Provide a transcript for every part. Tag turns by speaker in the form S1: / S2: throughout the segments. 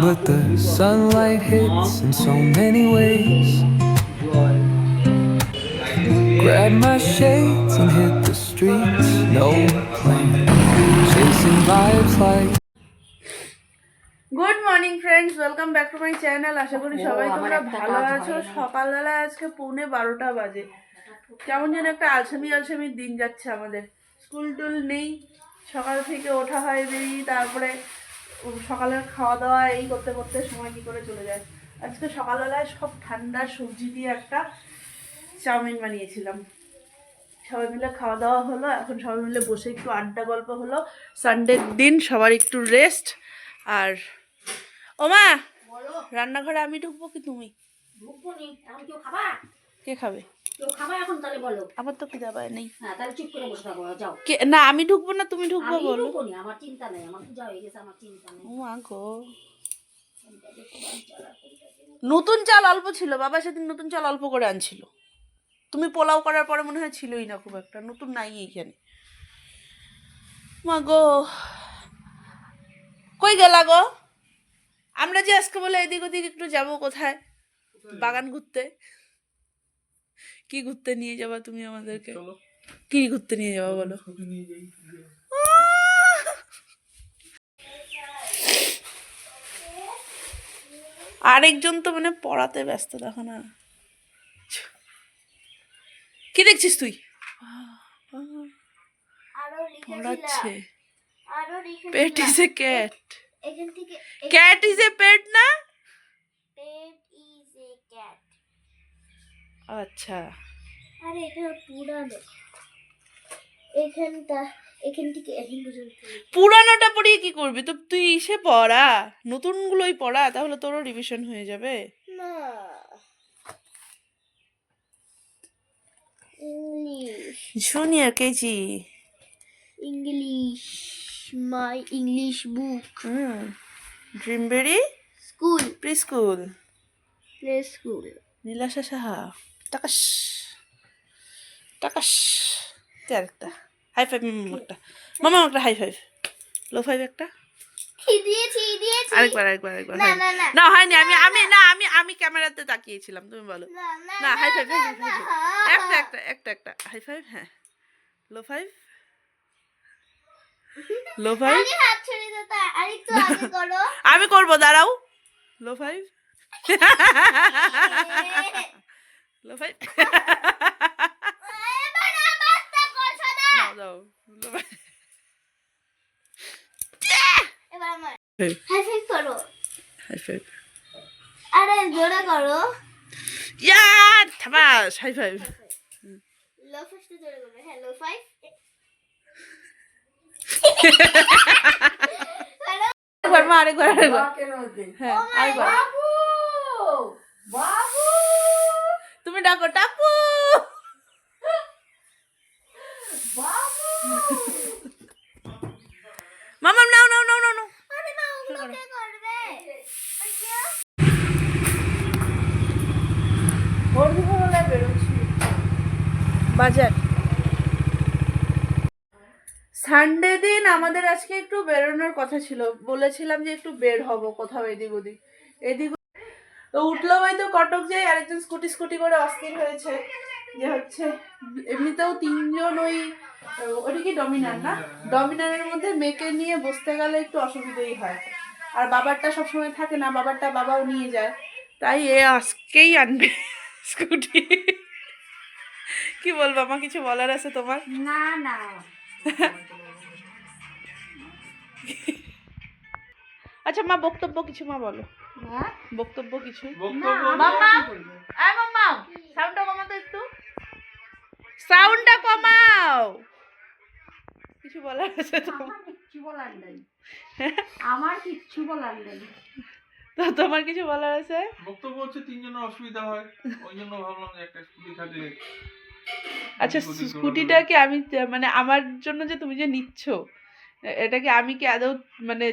S1: but the sunlight hits in so many ways. Grab my shades and hit the streets, no plan, chasing vibes like.
S2: Good morning friends, welcome back to my channel. আশা করি সবাই তোমরা ভালো আছো। সকালবেলা আজকে 11:15 বাজে। কেমন যেন একটা আলসামি আলসামি দিন যাচ্ছে আমাদের। স্কুল টুল নেই, সকাল থেকে ওঠা হয় দেরি, তারপরে সকালের খাওয়া দাওয়া এই করতে করতে সময় কী করে চলে যায়। আজকে সকালবেলায় সব ঠান্ডা সবজি দিয়ে একটা চাউমিন বানিয়েছিলাম। সবাই মিলে খাওয়া দাওয়া হলো, এখন সবাই মিলে বসে একটু আড্ডা গল্প হলো। সানডের দিন সবার একটু রেস্ট। আর ওমা, রান্নাঘরে আমি ঢুকবো কি তুমি?
S3: ঢুকবো নি, এখন কেউ খাবা?
S2: কে খাবে?
S3: কেউ খাবা এখন? তাহলে বলো।
S2: আমার তো খিদা পায় নেই।
S3: হ্যাঁ, তাহলে চুপ করে বসে থাকো, যাও।
S2: কে না, আমি ঢুকবো না তুমি ঢুকবো
S3: আমি
S2: বলো।
S3: ঢুকবো নি, আমার চিন্তা নেই, আমার পূজা হয়ে গেছে, আমার চিন্তা নেই।
S2: ও মা গো, নতুন চাল অল্প ছিল, বাবা সেদিন নতুন চাল অল্প করে আনছিল। তুমি পোলাও করার পরে মনে হয় ছিলই না খুব একটা, নতুন নাই এইখানে। মা গো, কই গেলা গো? আমরা যে আজকে বলে এদিক ওদিক একটু যাবো, কোথায়? বাগান ঘুরতে। কি ঘুরতে নিয়ে যাবা তুমি আমাদেরকে? কি ঘুরতে নিয়ে যাবা বলো? আরেকজন তো মানে পড়াতে ব্যস্ত, দেখো না। কি দেখছিস তুই? পড়াচ্ছে। Pet is a cat. Cat is a pet না? আচ্ছা,
S4: আরে এটা পুরানো। এখান থেকে
S2: পুরানোটা পড়িয়ে কি করবি? তো তুই ইসে পড়া, নতুনগুলোই পড়া, তাহলে তোরও রিভিশন হয়ে যাবে।
S4: না, English.
S2: Junior KG
S4: English, my English book.
S2: Dreamberry
S4: school,
S2: pre school,
S4: play school.
S2: Nilasha Saha. টাকাস টাকাস। একটা হাই ফাইভ একটা, মামা একটা হাই ফাইভ, লো ফাইভ একটা।
S4: দিয়েছি।
S2: আরেকবার
S4: না না না
S2: না, হয়নি। আমি আমি না আমি আমি ক্যামেরাতে তাকিয়েছিলাম, তুমি বলো। না, হাই ফাইভ, একটা হাই ফাইভ। হ্যাঁ, লো ফাইভ, লো ফাইভ।
S4: আগে হাত ছেড়ে দাও, আরেকটু আগে করো।
S2: আমি করবো, দাঁড়াও। Low five, low five.
S4: এবার আবারটা করছো না।
S2: দাও, লো ফাইভ।
S4: এবার আমার হাই ফাইভ করো।
S2: High five.
S4: আরে জোরে করো।
S2: ইয়ার থামাস, হাই ফাইভ।
S4: লো ফাইভটা জোরে করবে। হ্যাঁ, লো ফাইভ।
S2: আরেকবার মা, আরেকবার হ্যাঁ, আরেকবার।
S3: বাবু,
S2: তুমি ডাকো টাপু। মামা নাও নাও নাও নাও নাও।
S4: আরে মা, ওগুলো কে করবে?
S2: ভোরবেলায় বেরোচ্ছি বাজার। সানডে দিন আমাদের আজকে একটু বেরোনোর কথা ছিল, বলেছিলাম যে একটু বের হব কোথাও এদিক ওদিক। তো উঠলো হয়তো কটক যাই, আরেকজন স্কুটি করে অস্থির হয়েছে যে হচ্ছে এমনিতেও তিনজন ওটা কি ডমিনার না, ডমিনারের মধ্যে মেয়েকে নিয়ে বসতে গেলে একটু অসুবিধাই হয়। আর বাবারটা সবসময় থাকে না, বাবারটা বাবাও নিয়ে যায়, তাই এ আজকেই আনবে স্কুটি। কি বলবো, আমার কিছু বলার আছে তোমার?
S3: না না,
S2: আচ্ছা মা, বক্তব্য কিছু মা বলো, বক্তব্য কিছু।
S3: মাম্মা,
S2: আয় মাম্মা, সাউন্ডটা কমাও তো একটু, সাউন্ডটা কমাও। কিছু বলার আছে তোমার?
S3: কিচ্ছু বলার নেই, আমার কিচ্ছু বলার নেই।
S2: তো তোমার কিছু বলার আছে?
S5: বক্তব্য হচ্ছে তিনজনের অসুবিধা হয়, ওই জন্য ভাবলাম যে একটা স্কুটি থাকলে।
S2: আচ্ছা, স্কুটিটাকে আমি মানে আমার জন্য যে তুমি যে নিচ্ছ, এটাকে আমি কি আদৌ মানে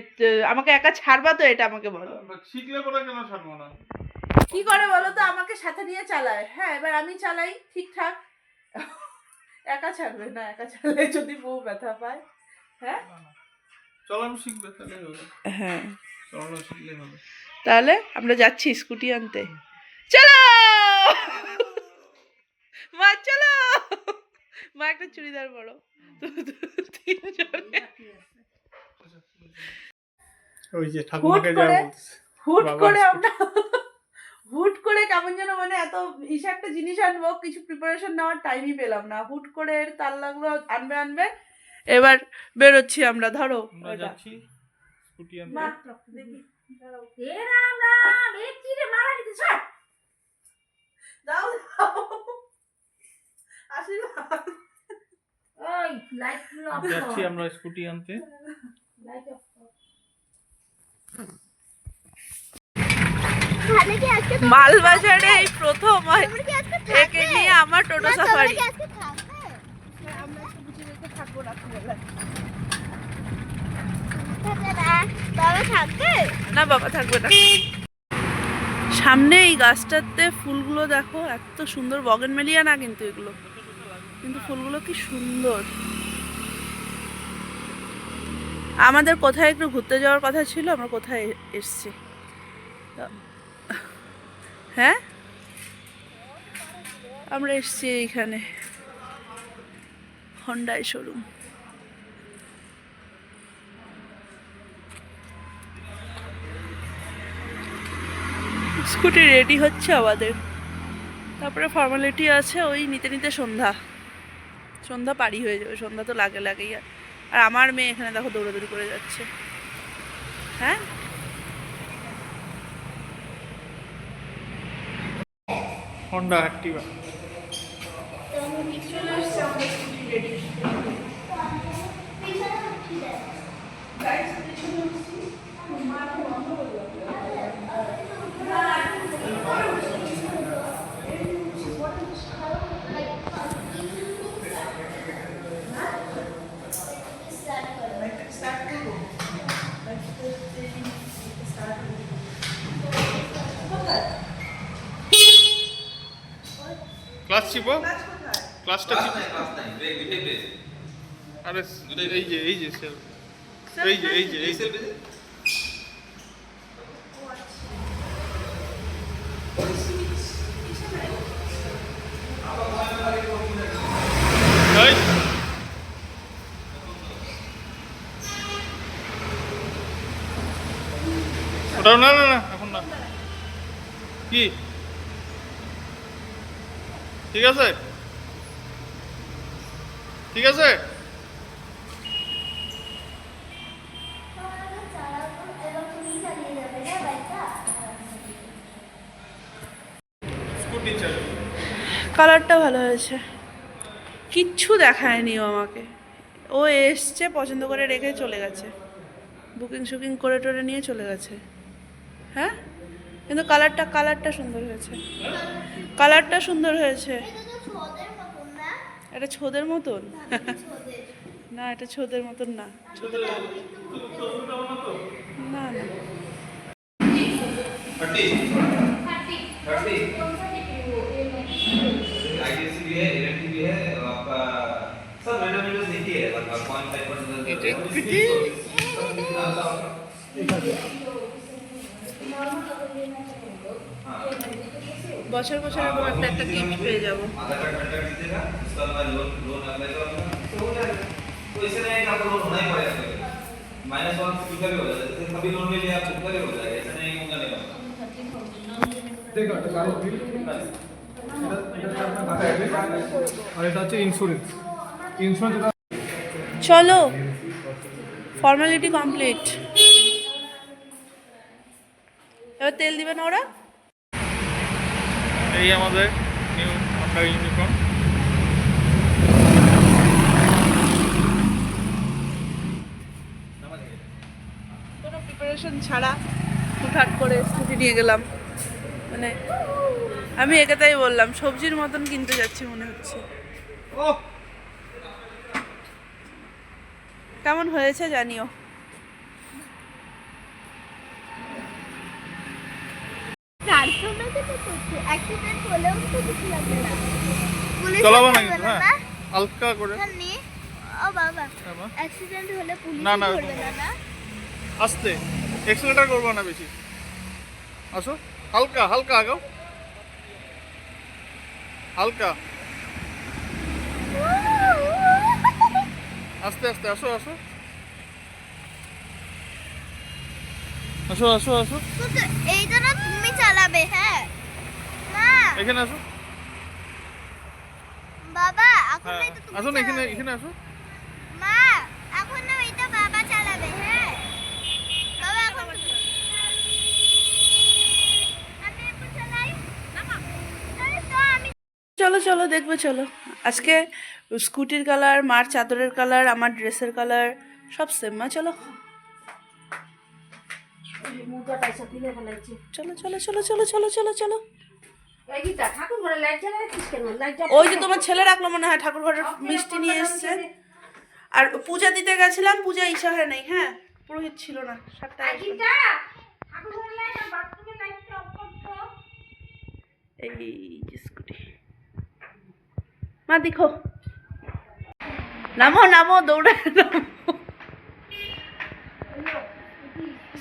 S2: আমাকে একা ছাড়বা তো? এটা আমাকে বলো।
S5: শিখলে পরে কেন ছাড়বো না?
S2: কি করে বলো তো? আমাকে সাথে নিয়ে চালায়, হ্যাঁ, এবার আমি চালাই ঠিকঠাক, একা ছাড়বে না। একা চালালে যদি বউ ব্যথা পায়, হ্যাঁ।
S5: চালানো শিখবে তাহলে হবে,
S2: হ্যাঁ
S5: চালানো শিখলে হবে।
S2: তাহলে আমরা যাচ্ছি স্কুটি আনতে। চলো মা, চলো মা, একটা চুড়িদার পরো। তিনজনে
S5: ওই যে
S2: হুট
S5: ঠাকুমাকে যা
S2: করে
S5: বলতেছে
S2: হুট
S5: বাবা
S2: করে
S5: আসবে।
S2: আমরা হুট করে কেমন যেন মানে এত ইসে একটা জিনিস আনবো, কিছু প্রিপারেশন নেওয়ার টাইমই পেলাম না। হুট করে এর তার লাগলো, আনবে আনবে, এবার বেরোচ্ছি আমরা। ধরো
S5: আমরা
S2: এটা।
S5: যাচ্ছি স্কুটি আনতে।
S2: মা, দেখি, দাঁড়াও।
S3: এ রাম রাম, এ কি রে মারা দিতেছ?
S2: দাও দাও, আশীর্বাদ।
S3: ওই লাইট অফ কর।
S5: যাচ্ছি আমরা স্কুটি আনতে।
S3: লাইট অফ কর।
S4: তাহলে কি আজকে
S2: মালবাজারে এই প্রথম
S4: তোমরা কি আজকে
S2: একে নিয়ে আমার টোটো
S4: না, তোমরা
S2: সাফারি।
S4: কি আজকে থাকবে?
S2: আমরা একটু বুঝে রেখে থাকবো রাত্রিবেলায়।
S4: থাকবে না? বাবা থাকবে?
S2: না, বাবা থাকবে না। সামনে এই গাছটাতে ফুলগুলো দেখো, এত সুন্দর। বগেনভেলিয়া না কিন্তু এগুলো, কিন্তু ফুলগুলো কি সুন্দর। আমাদের কোথায় একটু ঘুরতে যাওয়ার কথা ছিল, আমরা কোথায় এসছি? হ্যাঁ, আমরা এসছি এইখানে হন্ডাই শোরুম। স্কুটি রেডি হচ্ছে আমাদের, তারপরে ফর্মালিটি আছে, ওই নিতে নিতে সন্ধ্যা পারি হয়ে যাবে। সন্ধ্যা তো লাগেই। আর আমার মেয়ে এখানে দেখো দৌড়াদৌড়ি করে যাচ্ছে। হ্যাঁ,
S5: হন্ডা অ্যাক্টিভা। ক্লাস চিপো, ক্লাসটা চিপো। আরে এই যে স্যার, এই যে এই ওটা না এখন না। কি ঠিক আছে, ঠিক আছে। স্কুটি চালাও।
S2: কালারটা ভালো হয়েছে। কিচ্ছু দেখায়নি ও আমাকে। ও এসছে, পছন্দ করে রেখে চলে গেছে, বুকিং করে টোরে নিয়ে চলে গেছে। হ্যাঁ, কিন্তু কালারটা সুন্দর হয়েছে। কালারটা সুন্দর হয়েছে। এটা ছোদের মতন না, এটা ছোদের মতন না। না না,
S6: आईटीसी भी है, इलेक्ट्रिक भी है, और आपका सब रेडोमीटर्स देखिए, लगभग 0.5%
S2: বছর এরকম একটা গিফট পেয়ে যাবো।
S6: आधार कार्ड कंटेक्ट दीजिएगा, उसका बाद लोन अप्लाई करोगे तो हो जाएगा। तो इससे नहीं कि आपको लोन होना ही पड़ेगा, -1 कितना भी हो जाएगा। जैसे कभी लोन ले लिया आप कितना भी हो जाएगा, ऐसा नहीं होगा नहीं होगा।
S5: আর এটা হচ্ছে ইন্স্যুরেন্স।
S2: চলো, ফর্মালিটি কমপ্লিট। এবার তেল দিবে না ওরা?
S5: এই আমাদের নিউ হন্ডা ইউনিকর্ন।
S2: কোনো প্রিপারেশন ছাড়া হুটহাট করে স্কুটি নিয়ে গেলাম। মানে আমি একে তাই বললাম, সবজির মতন কিনতে যাচ্ছি মনে হচ্ছে।
S5: ও
S2: কেমন হয়েছে জানিও।
S5: চালাবো না কিন্তু, হ্যাঁ হালকা করে।
S4: ও বাবা
S5: হ্যাঁ, মা।
S4: অ্যাক্সিডেন্ট হলে পুলিশ
S5: না, না,
S4: ধরবে না না
S5: আস্তে এক্সেলেটার করবো না বেশি আসো হালকা হালকা আগাও হালকা আস্তে আস্তে আসো আসো আসো আসো আসো
S4: কিন্তু এইটা না তুমি চালাবে হ্যাঁ না
S5: এখানে আসো
S4: বাবা এখন
S5: হ্যাঁ
S4: এটা তুমি
S5: আসো না এখানে
S4: চালাবে।
S5: এখানে আসো
S4: মা এখন না এটা বাবা চালাবে হ্যাঁ বাবা এখন তুমি আমি একটু চালাই না তো আমি
S2: চলো চলো দেখবে চলো আজকে স্কুটির কালার মার চাদরের কালার আমার ড্রেসের কালার সব সেম মা চলো
S3: মুখটা এসে তুলে ফেলাইছে
S2: চলো চলো চলো চলো চলো চলো চলো
S3: এই গীতা ঠাকুর ঘরে লাইট জ্বালাইছিস কেন লাইট
S2: ওই যে তোমার ছেলে রাখলো মনে হয় ঠাকুর ঘরের মিষ্টি নিয়ে এসছে আর পূজা দিতে গেছিলাম পূজা ইচ্ছা হয় নাই হ্যাঁ পুরোহিত ছিল না 7টায় আসবে।
S3: গীতা ঠাকুর ঘরে লাইট আর বাথরুমের লাইটটা অফ করতো
S2: এই যে স্কুটি মা দেখো নামো নামো দৌড়ে নামো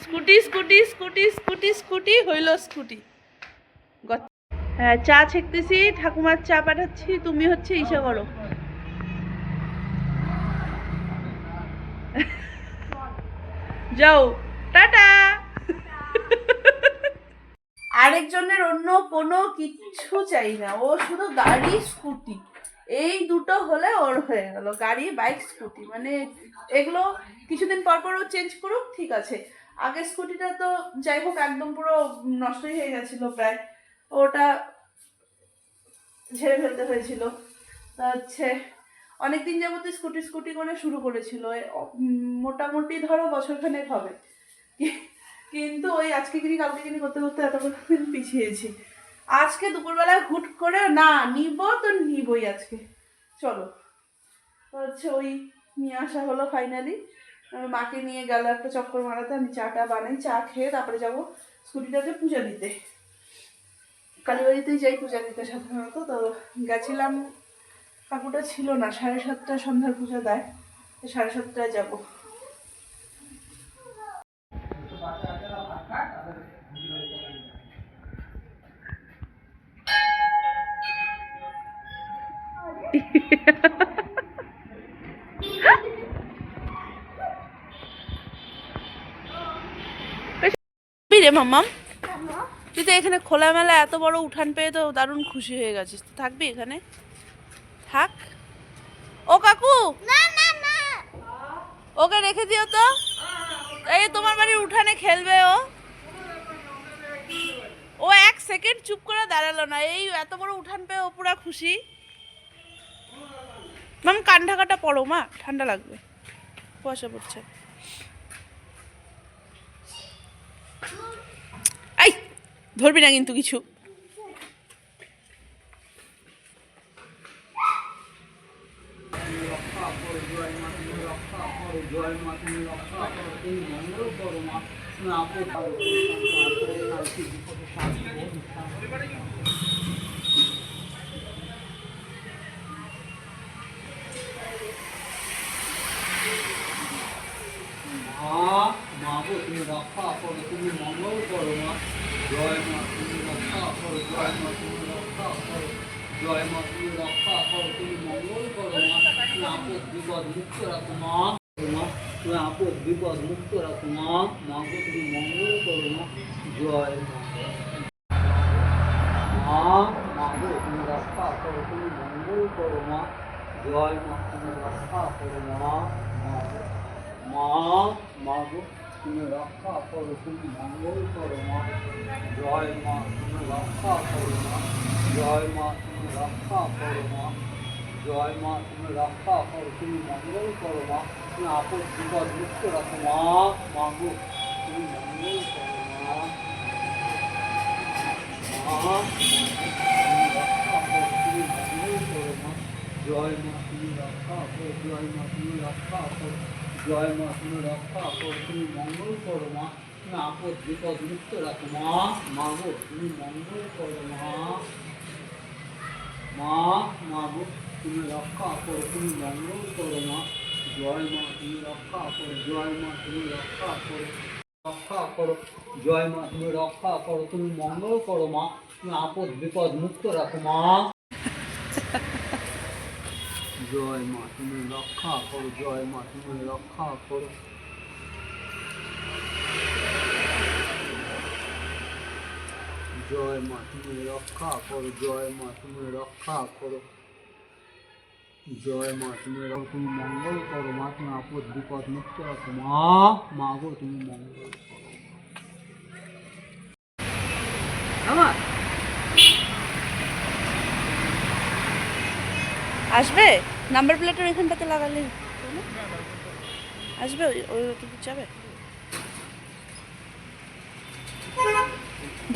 S2: scooty scooty scooty scooty scooty হইল স্কুটি হ্যাঁ চা ছেঁকতেছি ঠাকুমার চা পাঠাচ্ছি তুমি হচ্ছে ইসা করো যাও টাটা আরেকজনের অন্য কোনো কিচ্ছু চাই না ও শুধু গাড়ি স্কুটি এই দুটো হলে ওর হয়ে গেল গাড়ি বাইক স্কুটি মানে এগুলো কিছুদিন পর পর ও চেঞ্জ করুক ঠিক আছে আগের স্কুটিটা তো যাই হোক একদম পুরো নষ্টই হয়ে গেছিল প্রায় ওটা ঝেড়ে ফেলতে হয়েছিল তা হচ্ছে অনেকদিন যাবতীয় স্কুটি স্কুটি করে শুরু করেছিল মোটামুটি ধরো বছরখানেক হবে কিন্তু ওই আজকে কিনি কালকে কিনি করতে করতে এতক্ষণ পিছিয়েছি আজকে দুপুরবেলায় হুট করে না নিব তো নিবই আজকে চলো তো হচ্ছে ওই নিয়ে আসা হলো ফাইনালি মাকে নিয়ে গেল একটা চক্কর মারাতে আমি চাটা বানাই চা খেয়ে তারপরে যাবো স্কুটিটাকে পূজা দিতে কালীবাড়িতেই যাই পূজা দিতে সাধারণত তো গেছিলাম কাকুটা ছিল না 7:30 সন্ধ্যার পূজা দেয় 7:30 যাবো রে মাম্মাম তুই তো এখানে খোলামেলা এত বড় উঠান পেয়ে তো দারুণ খুশি হয়ে গেছিস তো থাকবি এখানে থাক ও কাকু
S4: না না না
S2: ওকে রেখে দিও তো এই তোমার বাড়ির উঠানে খেলবে ও 1 সেকেন্ড চুপ করে দাঁড়ালো না এই এত বড় উঠান পেয়ে ও পুরা খুশি মাম কান ঢাকাটা পড়ো মা ঠান্ডা লাগবে কুয়াশা পড়ছে এই ধরবি না কিন্তু কিছু
S7: মাগো তুমি রক্ষা করো তুমি মঙ্গল করো মা জয় মা তুমি রক্ষা করো জয় মা তুমি রক্ষা করো জয় মা তুমি রক্ষা করো তুমি মঙ্গল করো মা তুমি আপদ বিপদ মুক্ত রাখো মা তুমি আপদ বিপদ মুক্ত রাখো মা মাগো তুমি মঙ্গল করো মা জয় মা মাগো তুমি রক্ষা করো তুমি মঙ্গল করো মা জয় মা তুমি রক্ষা করো মা মা মাগো তুমি রক্ষা করো তুমি মঙ্গল করো মা জয় মা তুমি রক্ষা করো মা জয় মা তুমি রক্ষা করো মা জয় মা তুমি রক্ষা করো তুমি মঙ্গল করো মা তুমি আপদ বিপদ মুক্ত রাখো মা মাগো তুমি মঙ্গল করো মা মা তুমি রক্ষা করো তুমি মঙ্গল করো মা জয় মা তুমি রক্ষা করো জয় মা তুমি রক্ষা করো জয় মা তুমি রক্ষা করো তুমি মঙ্গল করো মা তুমি আপদ বিপদ মুক্ত রাখো মা মাগো তুমি মঙ্গল করো মা মা মাগো তুমি রক্ষা করো তুমি মঙ্গল করো মা জয় মা তুমি রক্ষা করো, জয় মা তুমি রক্ষা করো, রক্ষা করো, জয় মা তুমি রক্ষা করো, তুমি মঙ্গল করো মা, তুমি আপদ বিপদ মুক্ত রাখো মা। জয় মা তুমি রক্ষা করো, জয় মা তুমি রক্ষা করো। জয় মা তুমি রক্ষা করো, জয় মা তুমি রক্ষা করো, জয় মা তুমি তুমি মঙ্গল করো মা, তুমি আপদ বিপদ মুক্ত রাখো মা। মা গো তুমি মঙ্গল করো। আমার
S2: আসবে নাম্বার প্লেটের এখানটাতে লাগালে আসবে, ওই যাবে।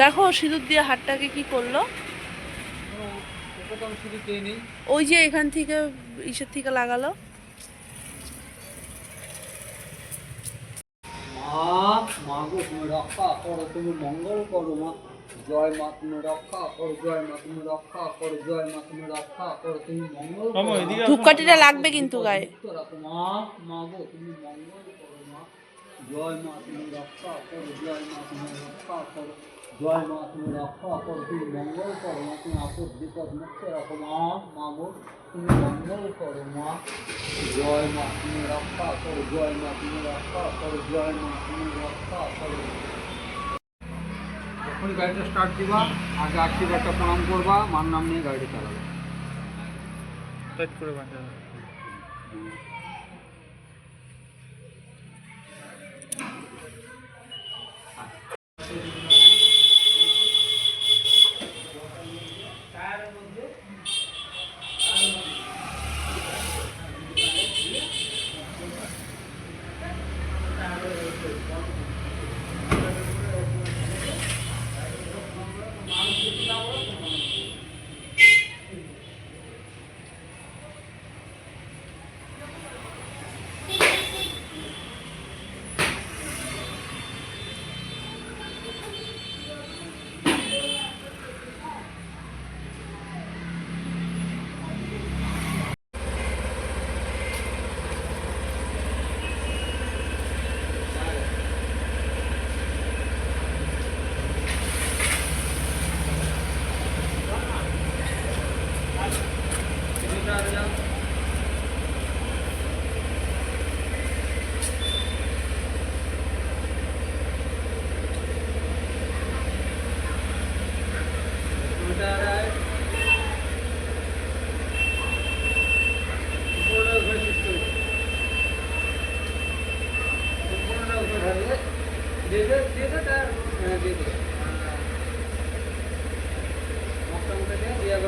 S2: দেখো সিঁদুর দিয়ে হাতটাকে কি করলো,
S7: ওটা তো আমি শুধু পেয়ে নেই।
S2: ওই যে এখান থেকে ইসের থেকে লাগালো।
S7: মা মা গো তুমি রক্ষা করো, তুমি মঙ্গল করো মা। জয় মা তুমি রক্ষা করো, জয় মা তুমি রক্ষা করো, জয় মা তুমি রক্ষা করো, তুমি মঙ্গল করো মা।
S2: ধূপকাঠিটা লাগবে কিন্তু গায়ে।
S7: মুক্ত রাখো মা। মা গো তুমি মঙ্গল করো মা। জয় মা তুমি রক্ষা করো, জয় মা তুমি রক্ষা করো, জয় মা তুমি রক্ষা করো, তুমি মঙ্গল করো মা, তুমি আপদ বিপদ মুক্ত রাখো মা। মা গো তুমি মঙ্গল করো মা। জয় মা তুমি রক্ষা করো, জয় মা তুমি রক্ষা করো, জয় মা তুমি রক্ষা করো। যখনই গাড়িটা স্টার্ট দিবা আগে 8টি বারটা প্রণাম করবা, মার নাম নিয়ে গাড়িটা চালাবে।
S5: টাইট করে বাঁধা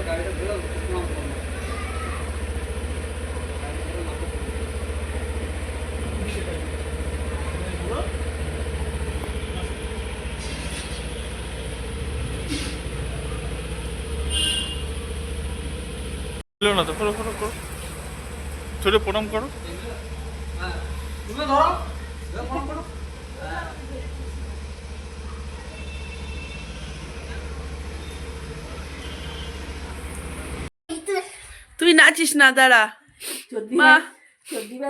S7: গাড়িটা ঘুরে প্রণাম করবো।
S5: না তো করো করো করো, ছোট প্রণাম করো।
S7: হ্যাঁ তুমি ধরো প্রণাম করো।
S2: তুই নাচিস না, দাঁড়া মা,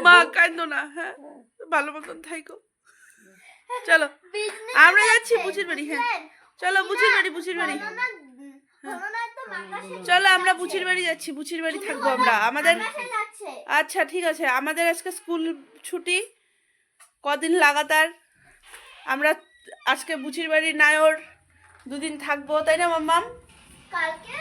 S2: মা কান্দো না, হ্যাঁ ভালো মতন থাইকো। চলো আমরা যাচ্ছি বুচির বাড়ি, হ্যাঁ চলো বুচির বাড়ি, বুচির বাড়ি চলো, আমরা বুচির বাড়ি যাচ্ছি, বুচির বাড়ি থাকবো আমরা আমাদের। আচ্ছা ঠিক আছে, আমাদের আজকে স্কুল ছুটি কদিন লাগাতার, আমরা আজকে বুচির বাড়ির নায়র 2 দিন থাকবো, তাই না মাম্মাম?
S4: কালকে